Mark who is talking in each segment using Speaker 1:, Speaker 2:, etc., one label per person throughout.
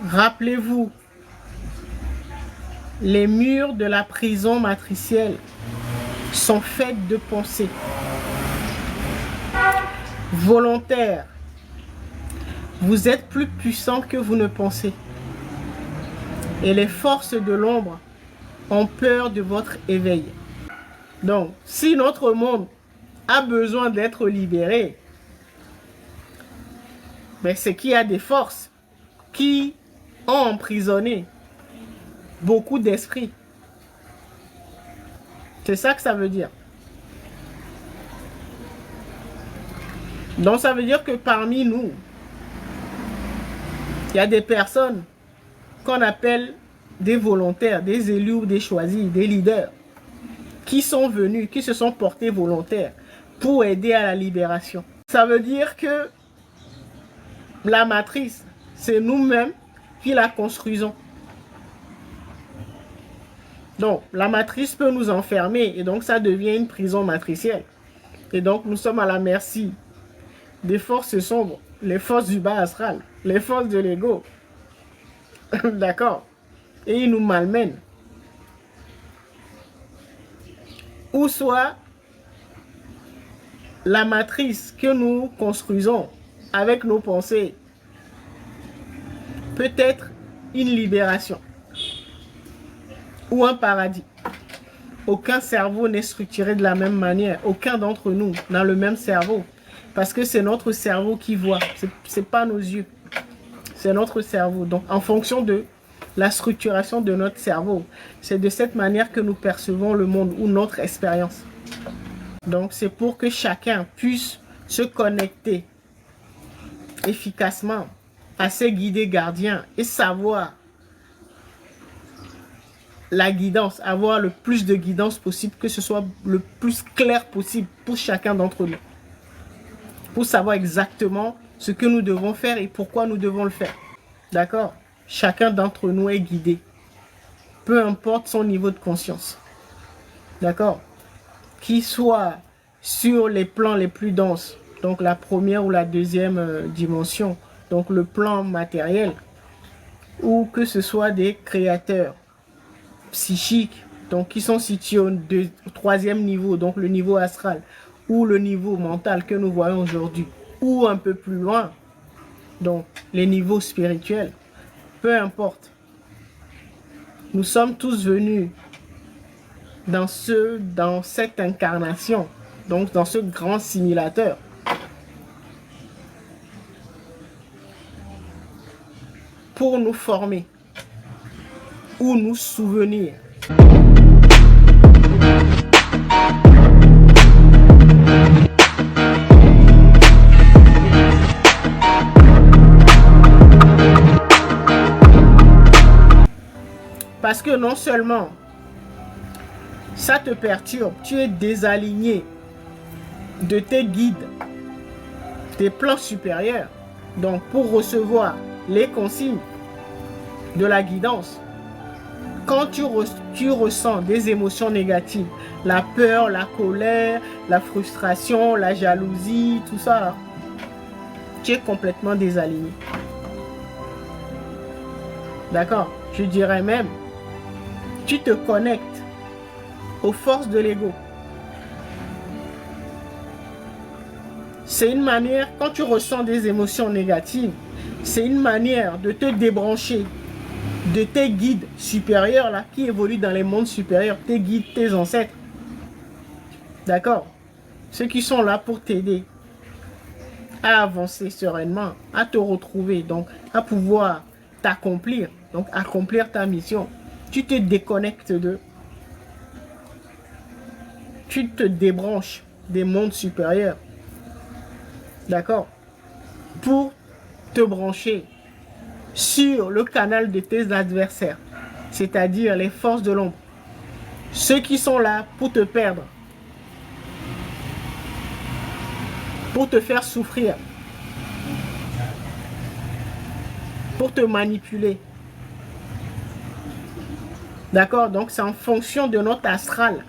Speaker 1: Rappelez-vous, les murs de la prison matricielle sont faits de pensées volontaires. Vous êtes plus puissant que vous ne pensez. Et les forces de l'ombre ont peur de votre éveil. Donc, si notre monde a besoin d'être libéré, ben c'est qu'il y a des forces qui ont emprisonné beaucoup d'esprits. C'est ça que ça veut dire. Donc ça veut dire que parmi nous, il y a des personnes qu'on appelle des volontaires, des élus ou des choisis, des leaders, qui sont venus, qui se sont portés volontaires pour aider à la libération. Ça veut dire que la matrice, c'est nous-mêmes qui la construisons. Donc, la matrice peut nous enfermer et donc ça devient une prison matricielle. Et donc, nous sommes à la merci des forces sombres, les forces du bas astral, les forces de l'ego. D'accord? Et ils nous malmènent. Ou soit, la matrice que nous construisons avec nos pensées peut être une libération ou un paradis. Aucun cerveau n'est structuré de la même manière. Aucun d'entre nous n'a le même cerveau. Parce que c'est notre cerveau qui voit. C'est pas nos yeux. C'est notre cerveau. Donc, en fonction de la structuration de notre cerveau, c'est de cette manière que nous percevons le monde ou notre expérience. Donc, c'est pour que chacun puisse se connecter efficacement à ses guidés gardiens et savoir la guidance, avoir le plus de guidance possible, que ce soit le plus clair possible pour chacun d'entre nous. Pour savoir exactement ce que nous devons faire et pourquoi nous devons le faire. D'accord? Chacun d'entre nous est guidé. Peu importe son niveau de conscience. D'accord? Qu'il soit sur les plans les plus denses, donc la première ou la deuxième dimension, donc le plan matériel, ou que ce soit des créateurs psychiques, donc qui sont situés au troisième niveau, donc le niveau astral, ou le niveau mental que nous voyons aujourd'hui, ou un peu plus loin, donc les niveaux spirituels, peu importe. Nous sommes tous venus dans cette incarnation, donc dans ce grand simulateur, pour nous former ou nous souvenir. Parce que non seulement ça te perturbe, tu es désaligné de tes guides, des plans supérieurs. Donc pour recevoir les consignes de la guidance, quand tu ressens des émotions négatives, la peur, la colère, la frustration, la jalousie, tout ça, tu es complètement désaligné. D'accord? Je dirais même, tu te connectes aux forces de l'ego. C'est une manière, quand tu ressens des émotions négatives, c'est une manière de te débrancher de tes guides supérieurs là, qui évoluent dans les mondes supérieurs, tes guides, tes ancêtres. D'accord? Ceux qui sont là pour t'aider à avancer sereinement, à te retrouver, donc à pouvoir t'accomplir, donc accomplir ta mission. Tu te déconnectes d'eux. Tu te débranches des mondes supérieurs. D'accord? Pour te brancher sur le canal de tes adversaires, c'est-à-dire les forces de l'ombre. Ceux qui sont là pour te perdre, pour te faire souffrir, pour te manipuler. D'accord? Donc c'est en fonction de notre astral,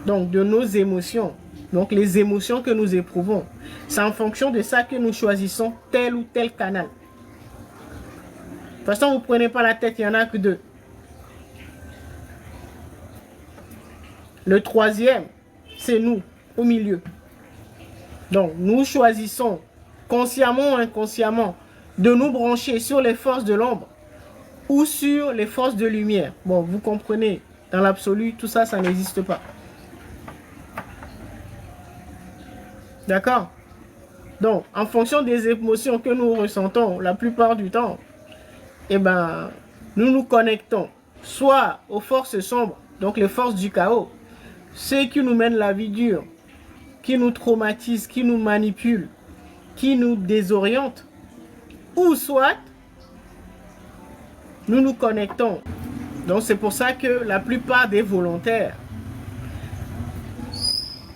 Speaker 1: donc de nos émotions, donc les émotions que nous éprouvons. C'est en fonction de ça que nous choisissons tel ou tel canal. toute façon, vous ne prenez pas la tête, il n'y en a que deux. Le troisième, c'est nous, au milieu. Donc, nous choisissons, consciemment ou inconsciemment, de nous brancher sur les forces de l'ombre ou sur les forces de lumière. Bon, vous comprenez, dans l'absolu, tout ça, ça n'existe pas. D'accord? Donc, en fonction des émotions que nous ressentons, la plupart du temps, eh ben, nous nous connectons soit aux forces sombres, donc les forces du chaos, ceux qui nous mènent la vie dure, qui nous traumatisent, qui nous manipulent, qui nous désorientent, ou soit nous nous connectons. Donc c'est pour ça que la plupart des volontaires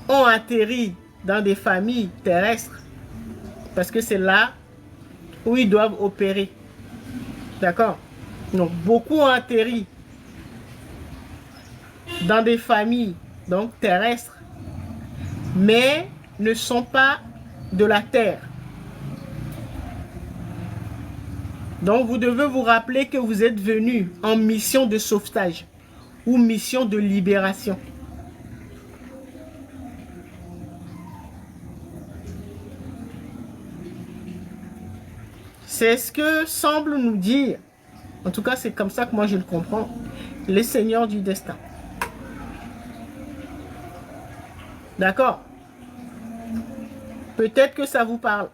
Speaker 1: ont atterri dans des familles terrestres, parce que c'est là où ils doivent opérer. D'accord? Donc beaucoup ont atterri dans des familles donc terrestres, mais ne sont pas de la terre. Donc vous devez vous rappeler que vous êtes venu en mission de sauvetage ou mission de libération. C'est ce que semble nous dire, en tout cas c'est comme ça que moi je le comprends, les seigneurs du destin. D'accord? Peut-être que ça vous parle.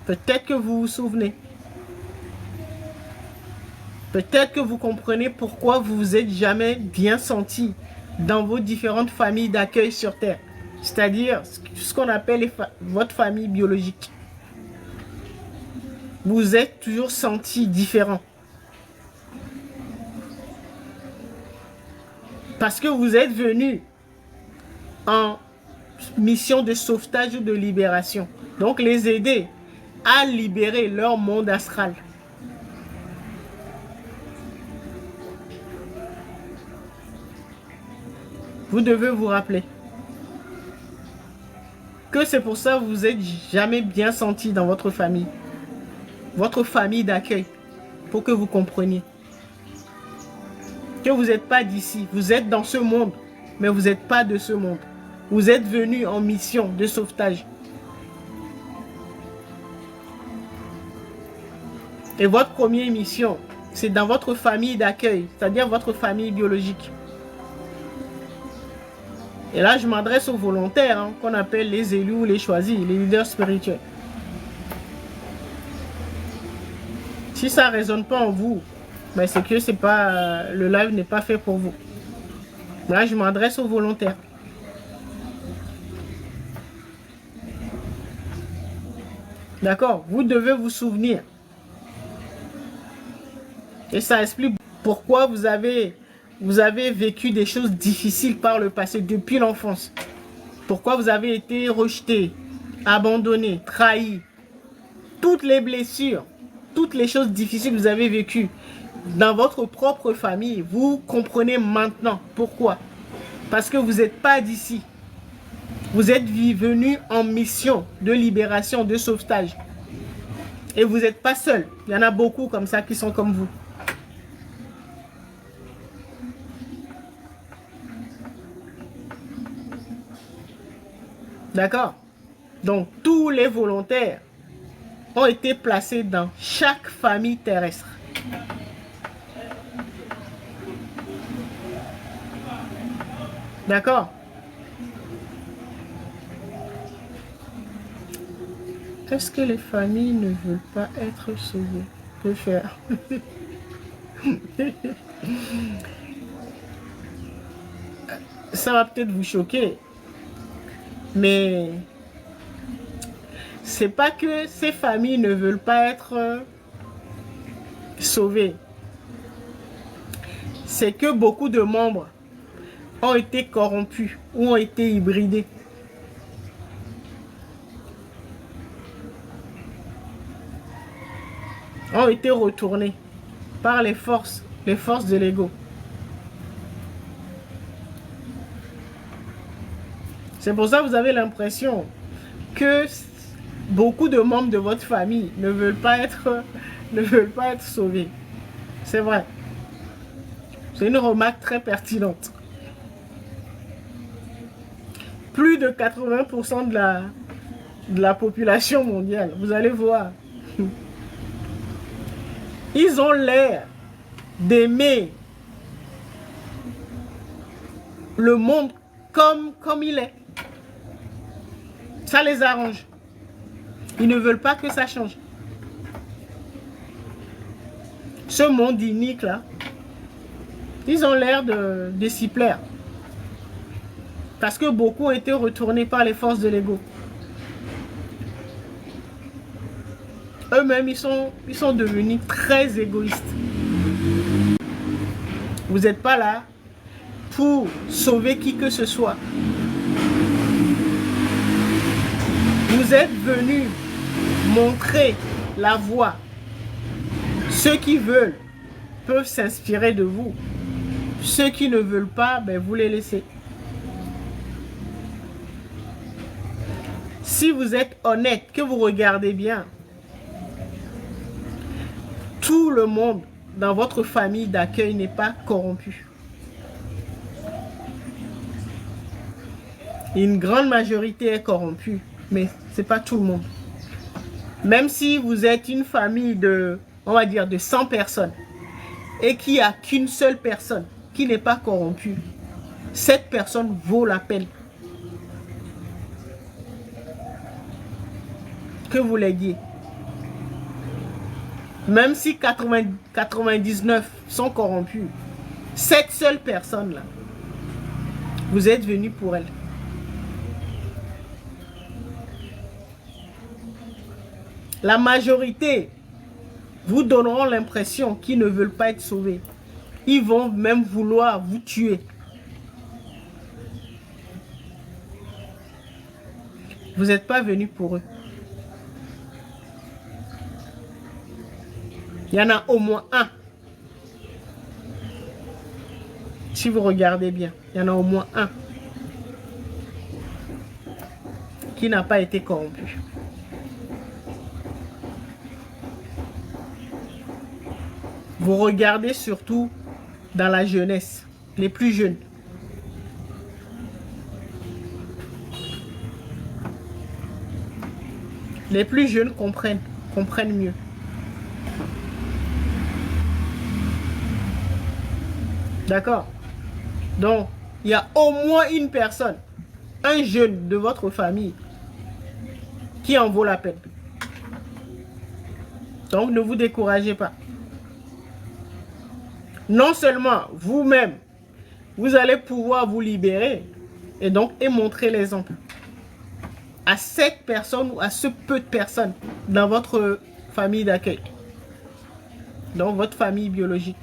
Speaker 1: Peut-être que vous vous souvenez. Peut-être que vous comprenez pourquoi vous vous êtes jamais bien senti dans vos différentes familles d'accueil sur Terre. C'est-à-dire ce qu'on appelle votre famille biologique. Vous êtes toujours senti différent. Parce que vous êtes venu en mission de sauvetage ou de libération. Donc les aider à libérer leur monde astral. Vous devez vous rappeler que c'est pour ça que vous n'êtes jamais bien senti dans votre famille d'accueil, pour que vous compreniez que vous n'êtes pas d'ici, vous êtes dans ce monde, mais vous n'êtes pas de ce monde. Vous êtes venu en mission de sauvetage. Et votre première mission, c'est dans votre famille d'accueil, c'est-à-dire votre famille biologique. Et là, je m'adresse aux volontaires, qu'on appelle les élus ou les choisis, les leaders spirituels. Si ça ne résonne pas en vous, ben c'est que le live n'est pas fait pour vous. Là, je m'adresse aux volontaires. D'accord? Vous devez vous souvenir. Et ça explique pourquoi vous avez vécu des choses difficiles par le passé, depuis l'enfance. Pourquoi vous avez été rejeté, abandonné, trahi. Toutes les blessures, toutes les choses difficiles que vous avez vécues dans votre propre famille, vous comprenez maintenant pourquoi. Parce que vous n'êtes pas d'ici. Vous êtes venu en mission de libération, de sauvetage. Et vous n'êtes pas seul. Il y en a beaucoup comme ça qui sont comme vous. D'accord? Donc, tous les volontaires ont été placés dans chaque famille terrestre. D'accord? Est-ce que les familles ne veulent pas être sauvées? Que faire? Ça va peut-être vous choquer. Mais c'est pas que ces familles ne veulent pas être sauvées. C'est que beaucoup de membres ont été corrompus ou ont été hybridés. Ont été retournés par les forces de l'ego. C'est pour ça que vous avez l'impression que beaucoup de membres de votre famille ne veulent pas être ne veulent pas être sauvés. C'est vrai. C'est une remarque très pertinente. Plus de 80% de la population mondiale, vous allez voir. Ils ont l'air d'aimer le monde comme il est. Ça les arrange. Ils ne veulent pas que ça change. Ce monde inique là, ils ont l'air de s'y plaire. Parce que beaucoup ont été retournés par les forces de l'ego. Eux-mêmes, ils sont devenus très égoïstes. Vous n'êtes pas là pour sauver qui que ce soit. Vous êtes venus montrer la voie. Ceux qui veulent peuvent s'inspirer de vous. Ceux qui ne veulent pas, ben vous les laissez. Si vous êtes honnête, que vous regardez bien, tout le monde dans votre famille d'accueil n'est pas corrompu. Une grande majorité est corrompue, mais ce n'est pas tout le monde. Même si vous êtes une famille de, on va dire, de 100 personnes et qu'il n'y a qu'une seule personne qui n'est pas corrompue, cette personne vaut la peine que vous l'aidiez. Même si 99 sont corrompus, cette seule personne-là, vous êtes venu pour elle. La majorité vous donneront l'impression qu'ils ne veulent pas être sauvés. Ils vont même vouloir vous tuer. Vous n'êtes pas venu pour eux. Il y en a au moins un. Si vous regardez bien, il y en a au moins un qui n'a pas été corrompu. Vous regardez surtout dans la jeunesse, les plus jeunes. Les plus jeunes comprennent mieux. D'accord? Donc, il y a au moins une personne, un jeune de votre famille, qui en vaut la peine. Donc, ne vous découragez pas. Non seulement vous-même, vous allez pouvoir vous libérer et donc montrer l'exemple à cette personne ou à ce peu de personnes dans votre famille d'accueil, dans votre famille biologique.